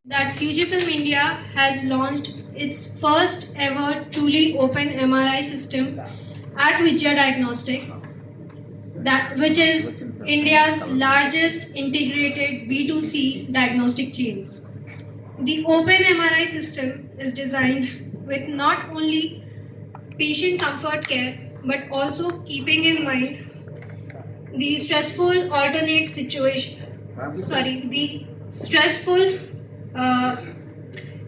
that Fujifilm India has launched its first ever truly open MRI system at Vijaya Diagnostic, which is India's largest integrated B2C diagnostic chains. The open MRI system is designed with not only patient comfort care but also keeping in mind the stressful alternate situation, the stressful uh,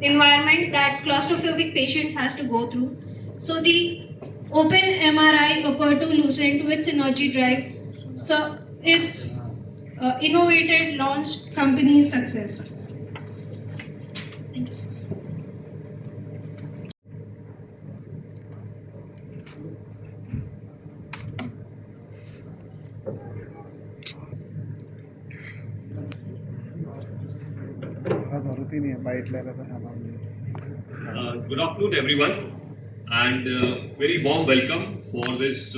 environment that claustrophobic patients has to go through. So the open MRI APERTO Lucent with Synergy Drive is innovated, launched company's success. Thank you, sir. Good afternoon, everyone, and very warm welcome for this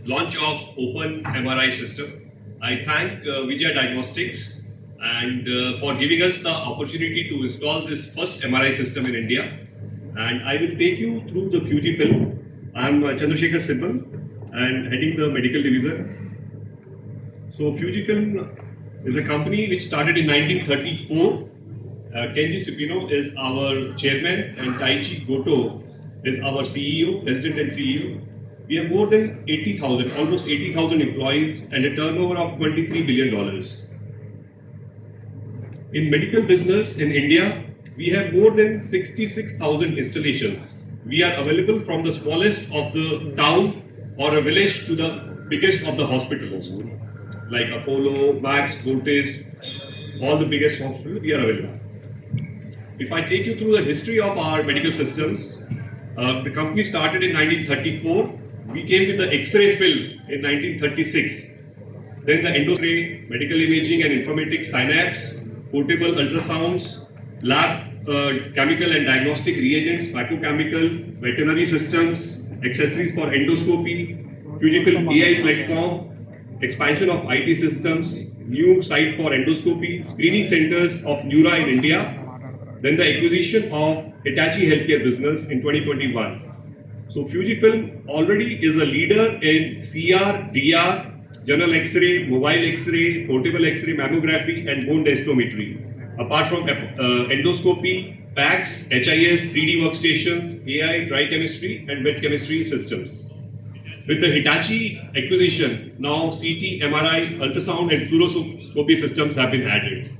launch of Open MRI system. I thank Vijaya Diagnostics and for giving us the opportunity to install this first MRI system in India. And I will take you through the Fujifilm. I am Chandrasekhar Sibbal and heading the medical division. So Fujifilm is a company which started in 1934. Kenji Supino is our chairman and Taichi Goto is our CEO, president and CEO. We have more than 80,000, almost 80,000 employees and a turnover of $23 billion. In medical business in India, we have more than 66,000 installations. We are available from the smallest of the town or a village to the biggest of the hospitals, like Apollo, Max, Fortis, all the biggest hospitals, we are available. If I take you through the history of our medical systems, the company started in 1934. We came with the X-ray film in 1936. Then the endo-ray, medical imaging and informatics, synapse, portable ultrasounds, lab chemical and diagnostic reagents, phytochemical, veterinary systems, accessories for endoscopy, Fujifilm AI platform, expansion of IT systems, new site for endoscopy, screening centers of Neura in India, then the acquisition of Hitachi Healthcare business in 2021. So Fujifilm already is a leader in CR, DR, general X-ray, mobile X-ray, portable X-ray, mammography and bone densitometry. Apart from endoscopy, PACS, HIS, 3D workstations, AI, dry chemistry and wet chemistry systems. With the Hitachi acquisition, now CT, MRI, ultrasound and fluoroscopy systems have been added.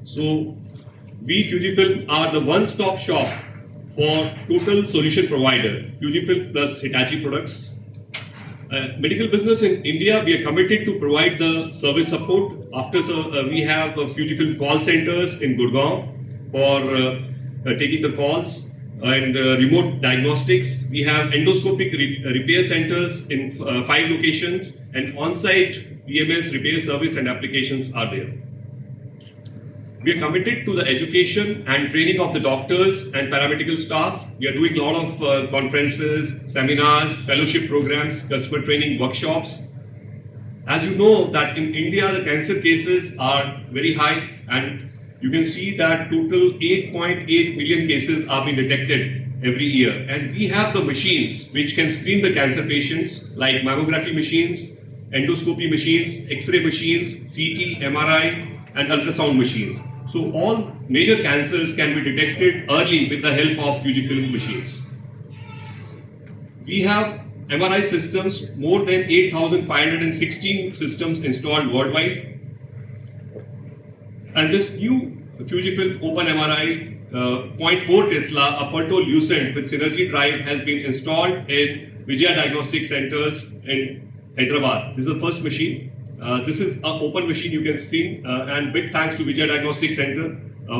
So we Fujifilm are the one-stop shop for total solution provider, Fujifilm plus Hitachi products. Medical business in India, we are committed to provide the service support. After we have Fujifilm call centers in Gurgaon for taking the calls and remote diagnostics. We have endoscopic repair centers in 5 locations and on-site EMS repair service and applications are there. We are committed to the education and training of the doctors and paramedical staff. We are doing a lot of conferences, seminars, fellowship programs, customer training workshops. As you know that in India, the cancer cases are very high and you can see that total 8.8 million cases are being detected every year. And we have the machines which can screen the cancer patients like mammography machines, endoscopy machines, X-ray machines, CT, MRI and ultrasound machines. So all major cancers can be detected early with the help of Fujifilm machines. We have MRI systems, more than 8,516 systems installed worldwide. And this new Fujifilm Open MRI 0.4 Tesla APERTO Lucent with Synergy Drive has been installed in Vijaya Diagnostic Centers in Hyderabad. This is the first machine. This is an open machine you can see and big thanks to Vijaya Diagnostic Center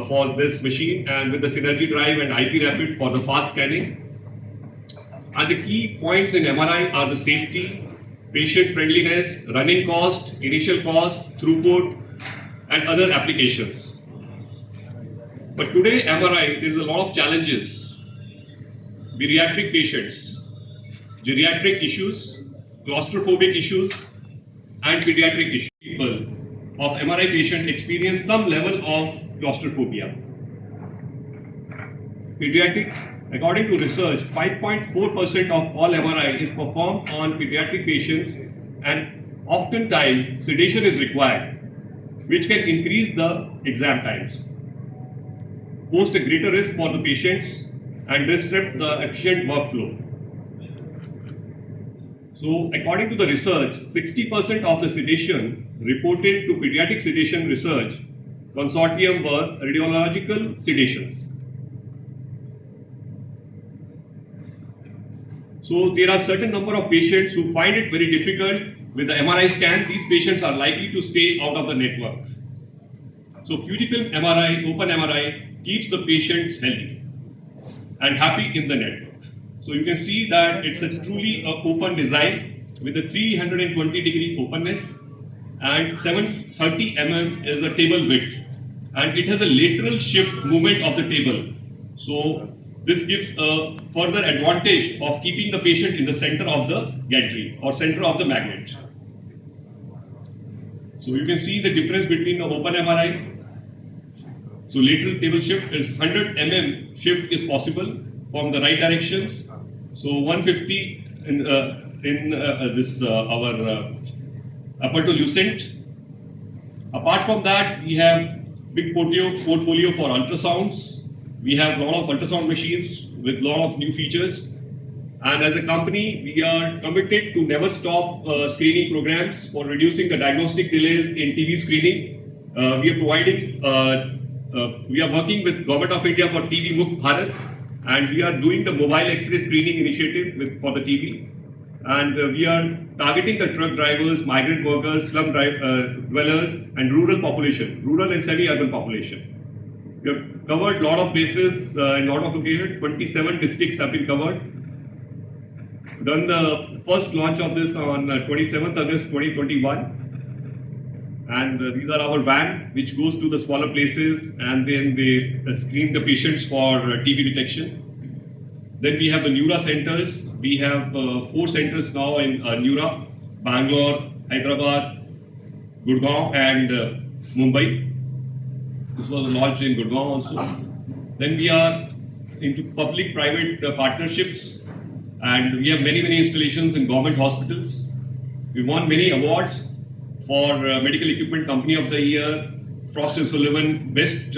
for this machine and with the Synergy Drive and IP Rapid for the fast scanning. And the key points in MRI are the safety, patient friendliness, running cost, initial cost, throughput and other applications. But today MRI, there is a lot of challenges. Bariatric patients, geriatric issues, claustrophobic issues and pediatric issues. People of MRI patient experience some level of claustrophobia. Pediatric, according to research, 5.4% of all MRI is performed on pediatric patients, and oftentimes sedation is required, which can increase the exam times, pose a greater risk for the patients, and disrupt the efficient workflow. So, according to the research, 60% of the sedation reported to pediatric sedation research consortium were radiological sedations. So, there are certain number of patients who find it very difficult with the MRI scan. These patients are likely to stay out of the network. So, FUJI MRI, open MRI, keeps the patients healthy and happy in the network. So you can see that it's a truly open design with a 320-degree openness, and 730 mm is the table width, and it has a lateral shift movement of the table. So this gives a further advantage of keeping the patient in the center of the gantry or center of the magnet. So you can see the difference between the open MRI. So lateral table shift is 100 mm shift is possible from the right directions. So 150 in our APERTO Lucent. Apart from that, we have big portfolio for ultrasounds. We have a lot of ultrasound machines with a lot of new features. And as a company, we are committed to never stop screening programs for reducing the diagnostic delays in TB screening. We are providing, we are working with Government of India for TB Mukt Bharat, and we are doing the mobile X-ray screening initiative for the TB. And we are targeting the truck drivers, migrant workers, slum dwellers, and rural population, rural and semi-urban population. We have covered a lot of bases in a lot of occasions. 27 districts have been covered. Done the first launch of this on 27th August 2021. And these are our van, which goes to the smaller places, and then they screen the patients for TB detection. Then we have the Neura centers. We have 4 centers now in Neura, Bangalore, Hyderabad, Gurgaon, and Mumbai. This was launched in Gurgaon also. Then we are into public-private partnerships, and we have many installations in government hospitals. We won many awards for Medical Equipment Company of the Year, Frost & Sullivan Best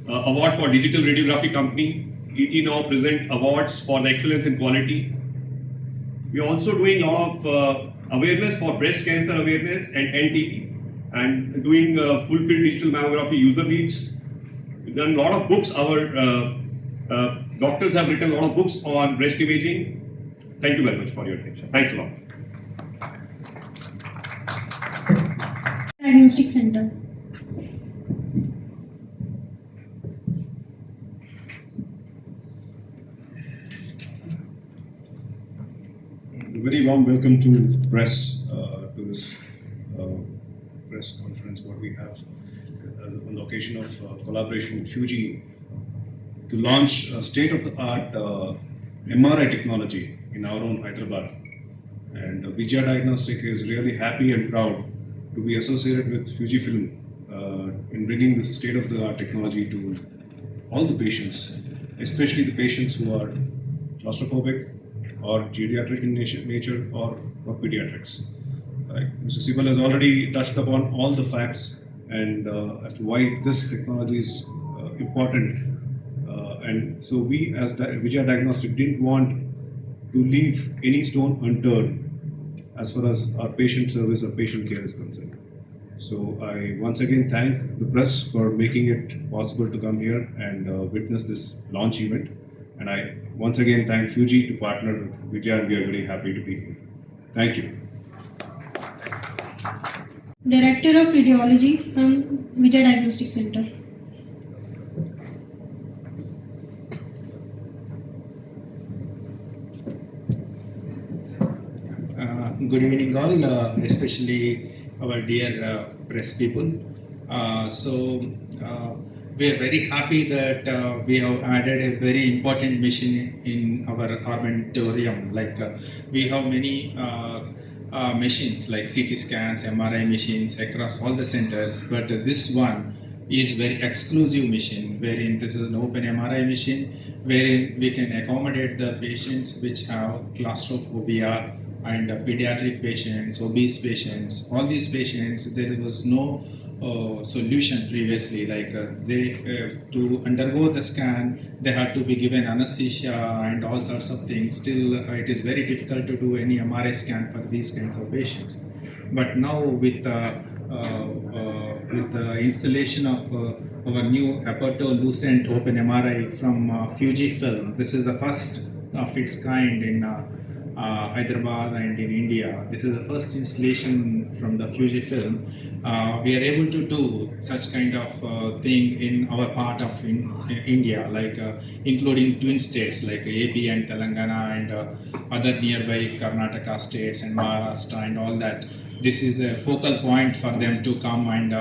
Award for Digital Radiography Company. ET now present awards for the excellence in quality. We are also doing a lot of awareness for breast cancer awareness and NTP, and doing full-field digital mammography user needs. We've done a lot of books. Our doctors have written a lot of books on breast imaging. Thank you very much for your attention. Thanks a lot. Diagnostic Center. A very warm welcome to press to this press conference what we have on the occasion of collaboration with FUJI to launch a state-of-the-art MRI technology in our own Hyderabad. And Vijaya Diagnostic is really happy and proud to be associated with FUJIFilm in bringing this state-of-the-art technology to all the patients, especially the patients who are claustrophobic or geriatric in nature or pediatrics. Mr. Sibal has already touched upon all the facts and as to why this technology is important. And so we as Vijaya Diagnostic didn't want to leave any stone unturned as far as our patient service or patient care is concerned. So I once again thank the press for making it possible to come here and witness this launch event. And I once again thank FUJI to partner with Vijaya, and we are very happy to be here. Thank you. Director of Radiology from Vijaya Diagnostic Center. Good evening all, especially our dear press people. We are very happy that we have added a very important machine in our armamentarium. We have many machines like CT scans, MRI machines across all the centers, but this one is very exclusive machine, wherein this is an open MRI machine, wherein we can accommodate the patients which have claustrophobia and pediatric patients, obese patients. All these patients, there was no solution previously. Like to undergo the scan, they had to be given anesthesia and all sorts of things. Still, it is very difficult to do any MRI scan for these kinds of patients. But now with the installation of our new APERTO Lucent Open MRI from FUJI film, this is the first of its kind in Hyderabad and in India. This is the first installation from the FUJI film. We are able to do such kind of thing in our part of India, like including twin states like AP and Telangana and other nearby Karnataka states and Maharashtra and all that. This is a focal point for them to come and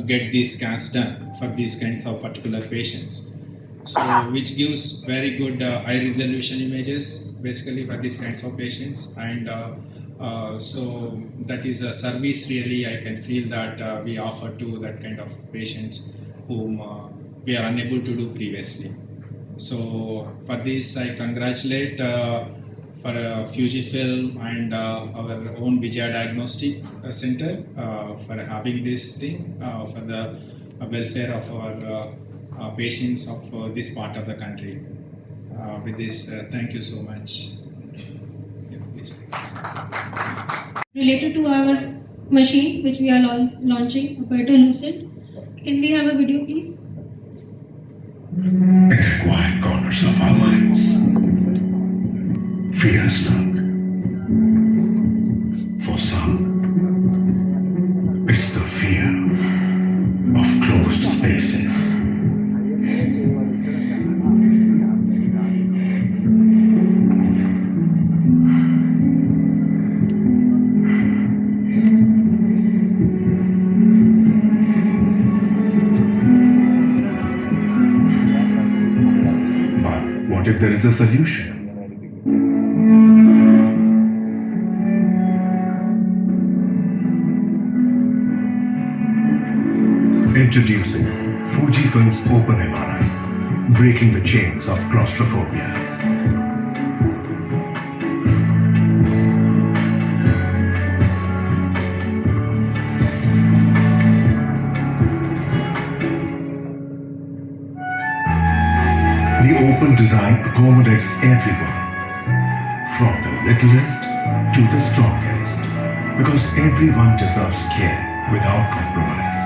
get these scans done for these kinds of particular patients. So, which gives very good high resolution images basically for these kinds of patients, and so that is a service really I can feel that we offer to that kind of patients whom we are unable to do previously. So for this I congratulate for FUJIFILM and our own Vijaya Diagnostic Center for having this thing for the welfare of our patients of this part of the country. With this, thank you so much. Yeah, please. Related to our machine, which we are launching, APERTO Lucent. Can we have a video, please? In the quiet corners of our minds, fears lurk. For some, it's the fear of closed spaces. What if there is a solution? Introducing FUJIFILM's Open MRI, breaking the chains of claustrophobia. The open design accommodates everyone, from the littlest to the strongest, because everyone deserves care without compromise.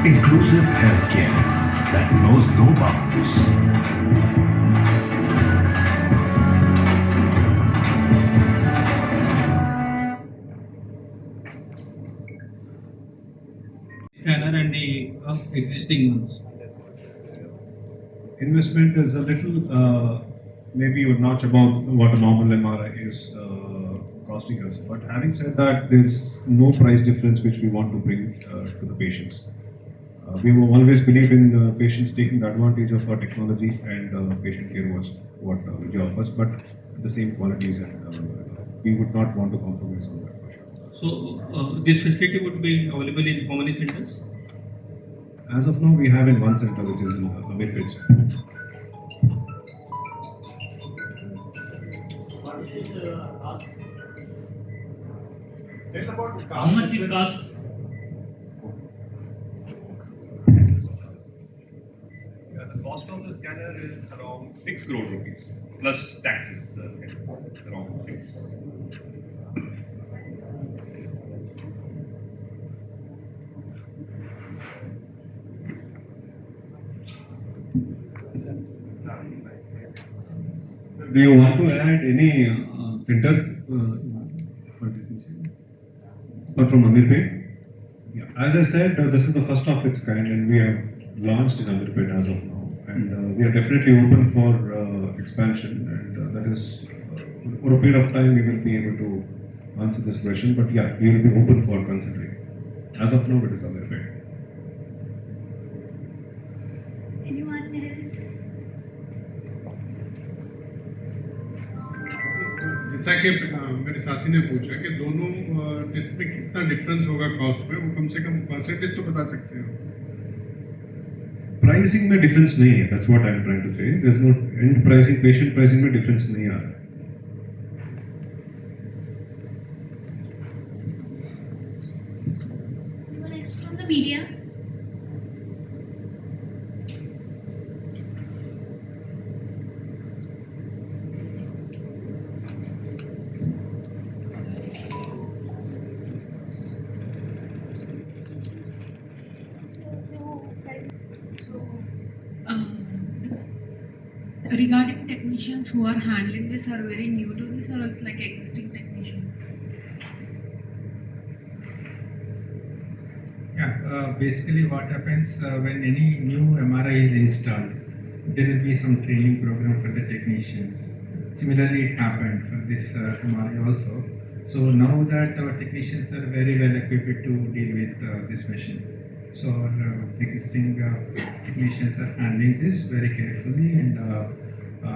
Inclusive healthcare that knows no bounds. Scanner and the existing ones. Investment is a little, maybe a notch above what a normal MRI is costing us. But having said that, there's no price difference which we want to bring to the patients. We will always believe in patients taking the advantage of our technology, and patient care was what we offers, but the same qualities, and we would not want to compromise on that for sure. So this facility would be available in how many centers? As of now, we have in one center, which is in Amirpet. How much it costs? The cost of the scanner is around 6 crore rupees plus taxes, around 6. Do you want to add any centers for this mission? Or from Amirpet? Yeah. As I said, this is the first of its kind, and we have launched in Amirpet as of now. And we are definitely open for expansion, and that is, over a period of time, we will be able to answer this question. But yeah, we will be open for considering. As of now, it is Amirpet. जैसा कि मेरे साथी ने पूछा कि दोनों test में कितना डिफरेंस होगा कॉस्ट में, वो कम से कम परसेंटेज तो बता सकते हो? प्राइसिंग में डिफरेंस नहीं है, that's what I am trying to say. There is no and pricing, patient pricing में डिफरेंस नहीं आ रहा है. Anyone else from the media? Regarding technicians who are handling this are very new to this, or it's like existing technicians? Basically what happens when any new MRI is installed, there will be some training program for the technicians. Similarly, it happened for this MRI also. So now that our technicians are very well equipped to deal with this machine. So our existing technicians are handling this very carefully, and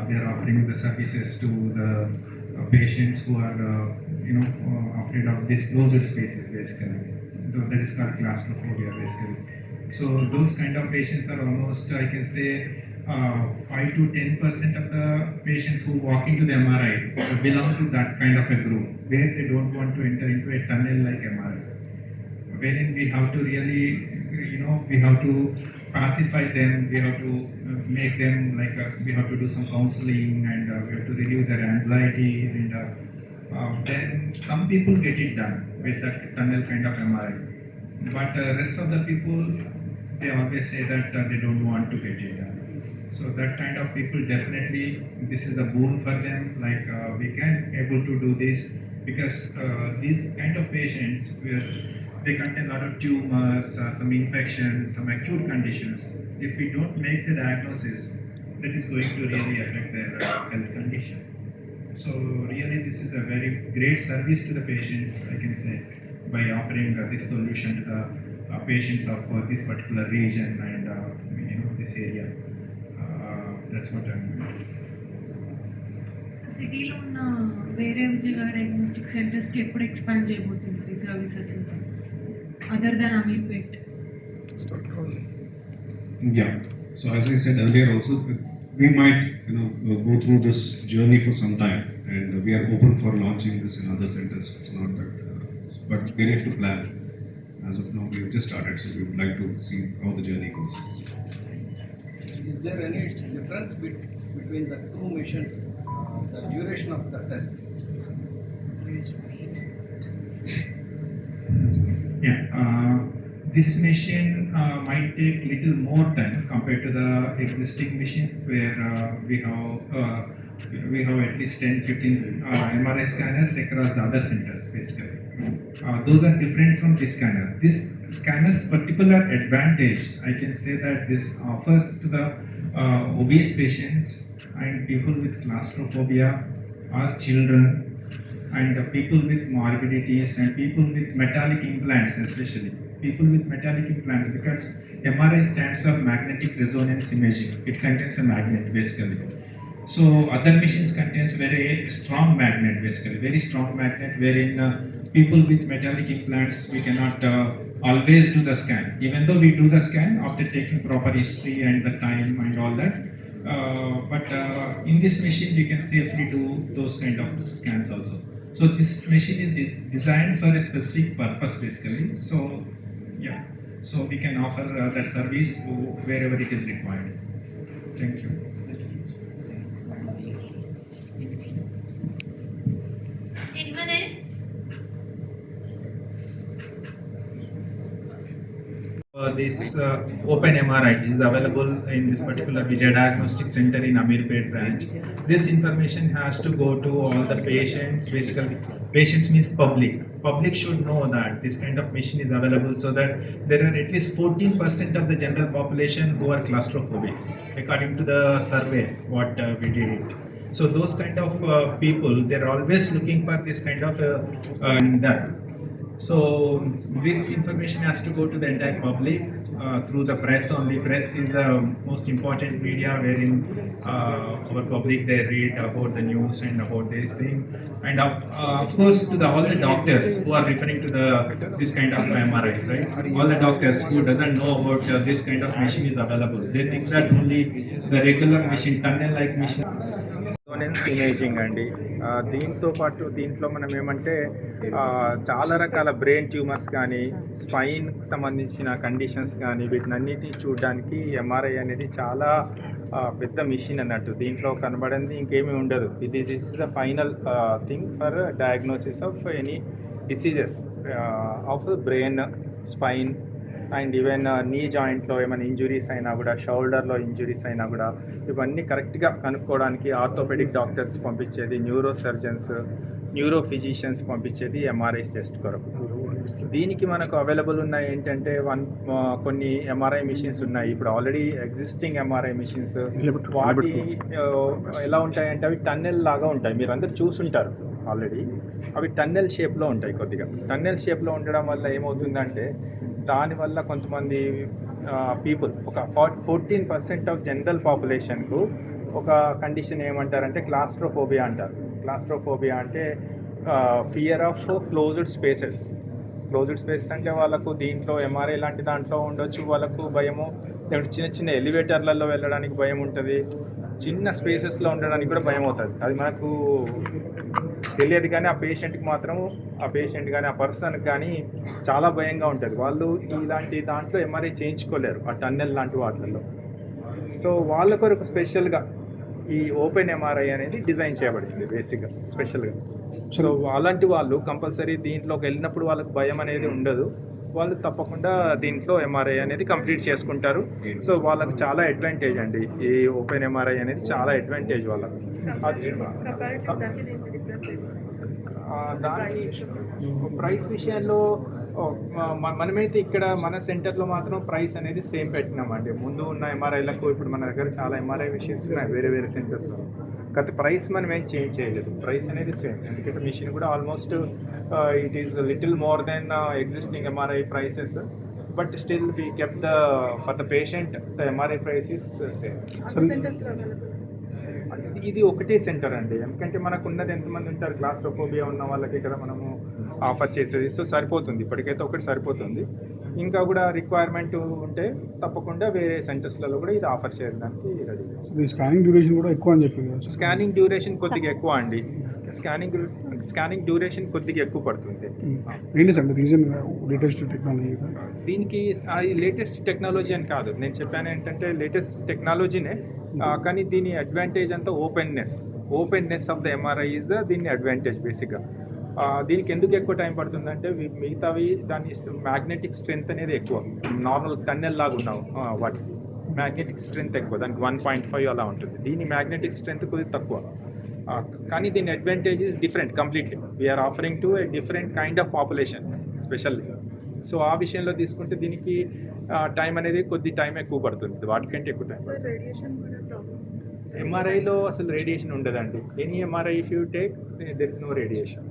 they are offering the services to the patients who are afraid of these closed spaces basically. That is called claustrophobia basically. So those kind of patients are almost, I can say, 5 to 10% of the patients who walk into the MRI belong to that kind of a group where they don't want to enter into a tunnel like MRI, wherein we have to really, we have to pacify them, we have to make them we have to do some counseling, and we have to relieve their anxiety, and then some people get it done with that tunnel kind of MRI. But rest of the people, they always say that they don't want to get it done. So that kind of people, definitely this is a boon for them, we can able to do this, because these kind of patients, they contain a lot of tumors, some infections, some acute conditions. If we don't make the diagnosis, that is going to really affect their health condition. So really this is a very great service to the patients, I can say, by offering this solution to the patients of this particular region and this area. That's what I'm doing. సిటీలో ఉన్న వేరే Vijayawada diagnostic సెంటర్స్కి ఎప్పుడు expand చేయబోతున్నారు ఈ services other than Ameerpet? Yeah. So as I said earlier also, we might go through this journey for some time, and we are open for launching this in other centers. It's not that, but we need to plan. As of now, we have just started, so we would like to see how the journey goes. Is there any difference between the two missions, the duration of the test? This machine might take little more time compared to the existing machines, where we have at least 10-15 MRI scanners across the other centers basically. Those are different from this scanner. This scanner's particular advantage, I can say that this offers to the obese patients and people with claustrophobia, or children, and people with morbidities, and people with metallic implants, especially people with metallic implants, because MRI stands for magnetic resonance imaging. It contains a magnet basically. So other machines contains very strong magnet basically, very strong magnet, wherein people with metallic implants, we cannot always do the scan. Even though we do the scan after taking proper history and the time and all that, but in this machine we can safely do those kind of scans also. So this machine is designed for a specific purpose basically. So yeah, so we can offer that service wherever it is required. Thank you. Anyone else? This open MRI is available in this particular Vijaya Diagnostic Center in Amirpet branch. This information has to go to all the patients. Basically, patients means public. Public should know that this kind of machine is available, so that there are at least 14% of the general population who are claustrophobic, according to the survey what we did it. So those kind of people, they're always looking for this kind of that. So this information has to go to the entire public through the press only. Press is the most important media wherein our public they read about the news and about this thing, and of course to all the doctors who are referring to this kind of MRI, right? All the doctors who doesn't know about this kind of machine is available. They think that only the regular machine, tunnel like machine. Resonance imaging అండి. దీంతో పాటు దీంట్లో మనం ఏమంటే చాలా రకాల brain tumours కానీ స్పైన్కి సంబంధించిన కండిషన్స్ కానీ వీటినన్నిటిని చూడడానికి ఎంఆర్ఐ అనేది చాలా పెద్ద మిషన్ అన్నట్టు. దీంట్లో కనబడింది ఇంకేమీ ఉండదు. This is the final thing for diagnosis of any diseases of brain, spine and even నీ జాయింట్లో ఏమైనా ఇంజురీస్ అయినా కూడా, షోల్డర్లో ఇంజురీస్ అయినా కూడా ఇవన్నీ కరెక్ట్గా కనుక్కోవడానికి ఆర్థోపెడిక్ డాక్టర్స్ పంపించేది, న్యూరో సర్జన్స్, న్యూరో ఫిజిషియన్స్ పంపించేది ఎంఆర్ఐ టెస్ట్ కొరకు. దీనికి మనకు అవైలబుల్ ఉన్నాయి ఏంటంటే కొన్ని ఎంఆర్ఐ మిషన్స్ ఉన్నాయి. ఇప్పుడు ఆల్రెడీ ఎగ్జిస్టింగ్ ఎంఆర్ఐ మిషన్స్ వాటి ఎలా ఉంటాయంటే అవి టన్నెల్ లాగా ఉంటాయి. మీరు అందరు చూసుంటారు ఆల్రెడీ. అవి టన్నెల్ షేప్లో ఉంటాయి. కొద్దిగా టన్నెల్ షేప్లో ఉండడం వల్ల ఏమవుతుందంటే దానివల్ల కొంతమంది పీపుల్ ఒక 14% ఆఫ్ జనరల్ పాపులేషన్కు ఒక కండిషన్ ఏమంటారంటే క్లాస్ట్రోఫోబియా అంటారు. క్లాస్ట్రోఫోబియా అంటే fear of closed spaces. Closed spaces అంటే వాళ్ళకు దీంట్లో ఎంఆర్ఐ లాంటి దాంట్లో ఉండొచ్చు, వాళ్ళకు భయము. లేకపోతే చిన్న చిన్న ఎలివేటర్లలో వెళ్ళడానికి భయం ఉంటుంది, చిన్న స్పేసెస్లో ఉండడానికి కూడా భయం అవుతుంది. అది మనకు తెలియదు కానీ ఆ పేషెంట్కి మాత్రం, ఆ పేషెంట్ కానీ ఆ పర్సన్కి కానీ చాలా భయంగా ఉంటుంది. వాళ్ళు ఇలాంటి దాంట్లో ఎంఆర్ఐ చేయించుకోలేరు ఆ టన్నెల్ లాంటి వాటిల్లో. సో వాళ్ళ కొరకు స్పెషల్గా ఈ ఓపెన్ ఎంఆర్ఐ అనేది డిజైన్ చేయబడింది బేసిక్గా స్పెషల్గా. సో అలాంటి వాళ్ళు కంపల్సరీ దీంట్లోకి వెళ్ళినప్పుడు వాళ్ళకి భయం అనేది ఉండదు. వాళ్ళు తప్పకుండా దీంట్లో ఎంఆర్ఐ అనేది కంప్లీట్ చేసుకుంటారు. సో వాళ్ళకు చాలా అడ్వాంటేజ్ అండి ఈ ఓపెన్ ఎంఆర్ఐ అనేది, చాలా అడ్వాంటేజ్ వాళ్ళకు. దాని ప్రైస్ విషయంలో మనమైతే ఇక్కడ మన సెంటర్లో మాత్రం ప్రైస్ అనేది సేమ్ పెట్టినామండి. ముందు ఉన్న ఎంఆర్ఐలకు ఇప్పుడు మన దగ్గర చాలా ఎంఆర్ఐ మిషన్స్ ఉన్నాయి వేరే వేరే సెంటర్స్లో. కాకపోతే ప్రైస్ మనం ఏం చేంజ్ చేయలేదు, ప్రైస్ అనేది సేమ్. ఎందుకంటే మిషన్ కూడా almost it is little more than existing MRI prices, but still we keep for the patient the MRI price is same. ఇది ఒకటే సెంటర్ అండి. ఎందుకంటే మనకు ఉన్నది ఎంతమంది ఉంటారు, క్లాస్ట్రోఫోబియా ఉన్న వాళ్ళకి ఇక్కడ మనము ఆఫర్ చేసేది. సో సరిపోతుంది, ఇప్పటికైతే ఒకటి సరిపోతుంది. ఇంకా కూడా రిక్వైర్మెంట్ ఉంటే తప్పకుండా వేరే సెంటర్స్లలో కూడా ఇది ఆఫర్ చేయడానికి రెడీ. స్కానింగ్ డ్యూరేషన్ కూడా ఎక్కువ అని చెప్పి, స్కానింగ్ డ్యూరేషన్ కొద్దిగా ఎక్కువ అండి. స్కానింగ్ డ్యూరేషన్ కొద్దిగా ఎక్కువ పడుతుంది. ఏంటి సార్ రీజన్? లేటెస్ట్ టెక్నాలజీ దీనికి అది లేటెస్ట్ టెక్నాలజీ అని కాదు, నేను చెప్పాను ఏంటంటే లేటెస్ట్ టెక్నాలజీనే, కానీ దీని అడ్వాంటేజ్ అంతా openness of the MRI is దీని అడ్వాంటేజ్ బేసిక్గా. దీనికి ఎందుకు ఎక్కువ టైం పడుతుందంటే మిగతావి దాని మ్యాగ్నెటిక్ స్ట్రెంత్ అనేది ఎక్కువ. నార్మల్ టన్నెల్ లాగా ఉన్నావు వాటికి మ్యాగ్నెటిక్ స్ట్రెంత్ ఎక్కువ, దానికి 1.5 అలా ఉంటుంది. దీని మ్యాగ్నెటిక్ స్ట్రెంత్ కొద్దిగా తక్కువ. కానీ దీని advantage is different completely. We are offering to a different kind of population specially. So ఆ విషయంలో తీసుకుంటే దీనికి టైం అనేది కొద్ది టైం ఎక్కువ పడుతుంది, వాటికంటే ఎక్కువ టైం పడుతుంది. ఎంఆర్ఐలో అసలు రేడియేషన్ ఉండదండి. Any MRI if you take there is no radiation.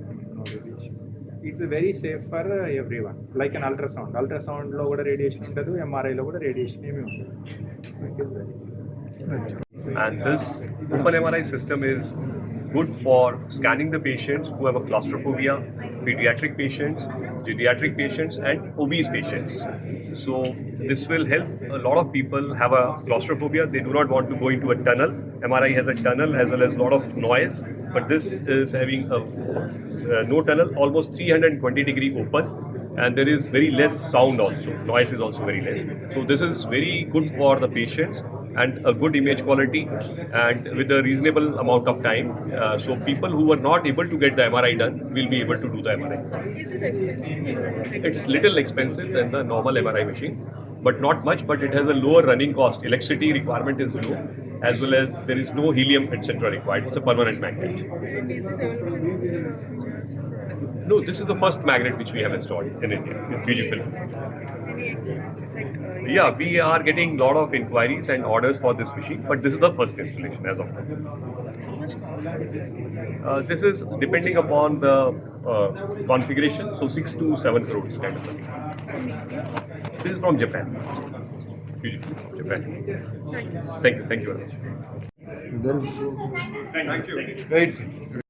It's very safe for everyone. Like an అల్ట్రాసౌండ్లో కూడా రేడియేషన్ ఉండదు, ఎంఆర్ఐలో కూడా రేడియేషన్ ఏమీ ఉండదు. And this open MRI system is good for scanning the patients who have a claustrophobia, pediatric patients, geriatric patients and obese patients. So this will help a lot of people have a claustrophobia. They do not want to go into a tunnel. MRI has a tunnel as well as a lot of noise, but this is having no tunnel, almost 320-degree open, and there is very less sound also. Noise is also very less. So this is very good for the patients and a good image quality and with a reasonable amount of time. So people who are not able to get the MRI done will be able to do the MRI. Is this expensive? It's little expensive than the normal MRI machine, but not much, but it has a lower running cost. Electricity requirement is low, as well as there is no helium etc. required. It's a permanent magnet. And is this available in Vijaya? No, this is the first magnet which we have installed in India, in FUJI film. Any examples? Yeah, we are getting a lot of inquiries and orders for this machine, but this is the first installation as of now. How much cost? This is depending upon the configuration, so 6 to 7 crores kind of a thing. This is from Japan. FUJI, Japan. Thank you very much. There is Thank you. Great.